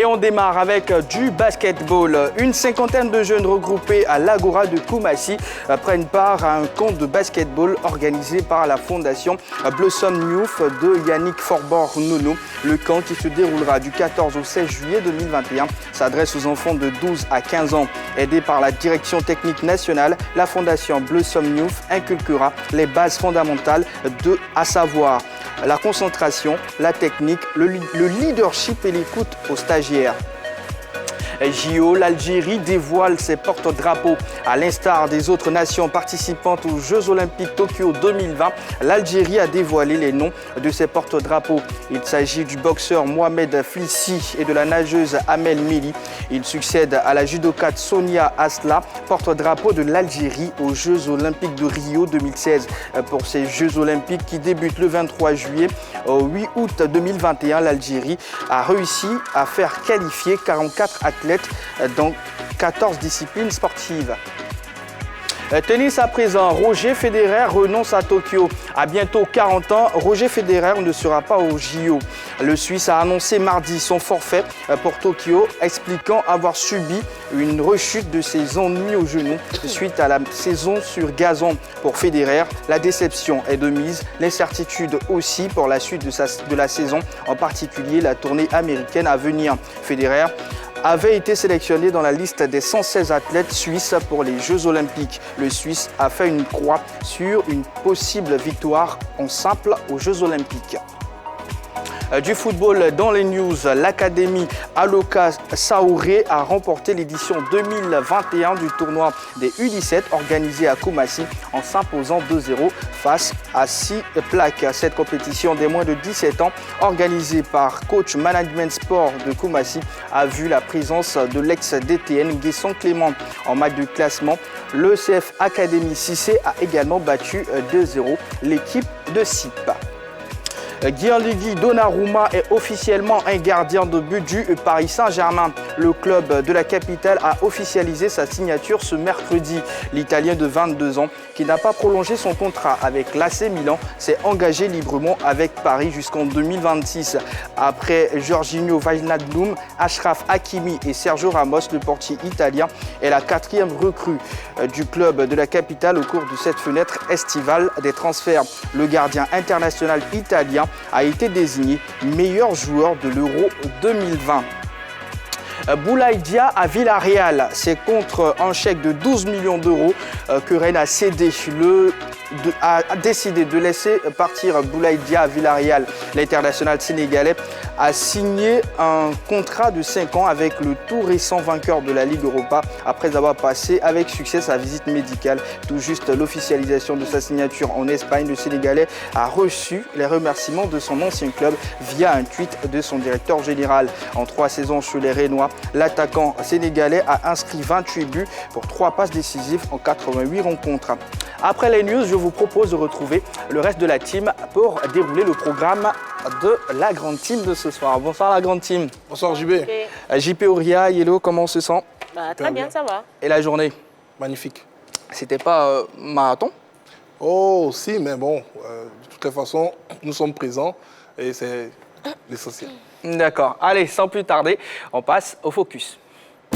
Et on démarre avec du basketball. Une cinquantaine de jeunes regroupés à l'Agora de Koumassi prennent part à un camp de basketball organisé par la fondation Blossom Youth de Yannick Forbort-Nono. Le camp qui se déroulera du 14 au 16 juillet 2021 s'adresse aux enfants de 12 à 15 ans. Aidé par la direction technique nationale, la fondation Blossom Youth inculquera les bases fondamentales à savoir la concentration, la technique, le leadership et l'écoute aux stagiaires. JO, l'Algérie dévoile ses porte-drapeaux. À l'instar des autres nations participantes aux Jeux Olympiques Tokyo 2020, l'Algérie a dévoilé les noms de ses porte-drapeaux. Il s'agit du boxeur Mohamed Filsi et de la nageuse Amel Meli. Il succède à la judokate Sonia Asla, porte-drapeau de l'Algérie aux Jeux Olympiques de Rio 2016. Pour ces Jeux Olympiques qui débutent le 23 juillet au 8 août 2021, l'Algérie a réussi à faire qualifier 44 athlètes dans 14 disciplines sportives. Tennis à présent, Roger Federer renonce à Tokyo. À bientôt 40 ans, Roger Federer ne sera pas au JO. Le Suisse a annoncé mardi son forfait pour Tokyo, expliquant avoir subi une rechute de ses ennuis au genou suite à la saison sur gazon. Pour Federer, la déception est de mise, l'incertitude aussi pour la suite de la saison, en particulier la tournée américaine à venir. Federer avait été sélectionné dans la liste des 116 athlètes suisses pour les Jeux Olympiques. Le Suisse a fait une croix sur une possible victoire en simple aux Jeux Olympiques. Du football dans les news, l'Académie Aloka Saouré a remporté l'édition 2021 du tournoi des U17 organisé à Koumassi en s'imposant 2-0 face à Siplak. Cette compétition des moins de 17 ans organisée par Coach Management Sport de Koumassi a vu la présence de l'ex-DTN Guesson Clément. En match de classement, le CF Académie Cissé a également battu 2-0 l'équipe de SIP. Gianluigi Donnarumma est officiellement un gardien de but du Paris Saint-Germain. Le club de la capitale a officialisé sa signature ce mercredi. L'Italien de 22 ans, qui n'a pas prolongé son contrat avec l'AC Milan, s'est engagé librement avec Paris jusqu'en 2026. Après Jorginho Wijnaldum, Achraf Hakimi et Sergio Ramos, le portier italien est la quatrième recrue du club de la capitale au cours de cette fenêtre estivale des transferts. Le gardien international italien a été désigné meilleur joueur de l'Euro 2020. Boulaye Dia à Villarreal, c'est contre un chèque de 12 millions d'euros que Rennes a décidé de laisser partir Boulaye Dia à Villarreal. L'international sénégalais a signé un contrat de 5 ans avec le tout récent vainqueur de la Ligue Europa après avoir passé avec succès sa visite médicale. Tout juste l'officialisation de sa signature en Espagne, le Sénégalais a reçu les remerciements de son ancien club via un tweet de son directeur général. En 3 saisons chez les Rénois, l'attaquant sénégalais a inscrit 28 buts pour 3 passes décisives en 88 rencontres. Après les news, je vous propose de retrouver le reste de la team pour dérouler le programme de la grande team de ce soir. Bonsoir la grande team. Bonsoir JB. JP Auria, Yellow, comment on se sent? Très bien, ça va. Et la journée? Magnifique. C'était pas marathon? Oh si, mais bon, de toutes les façons, nous sommes présents et c'est l'essentiel. D'accord. Allez, sans plus tarder, on passe au focus.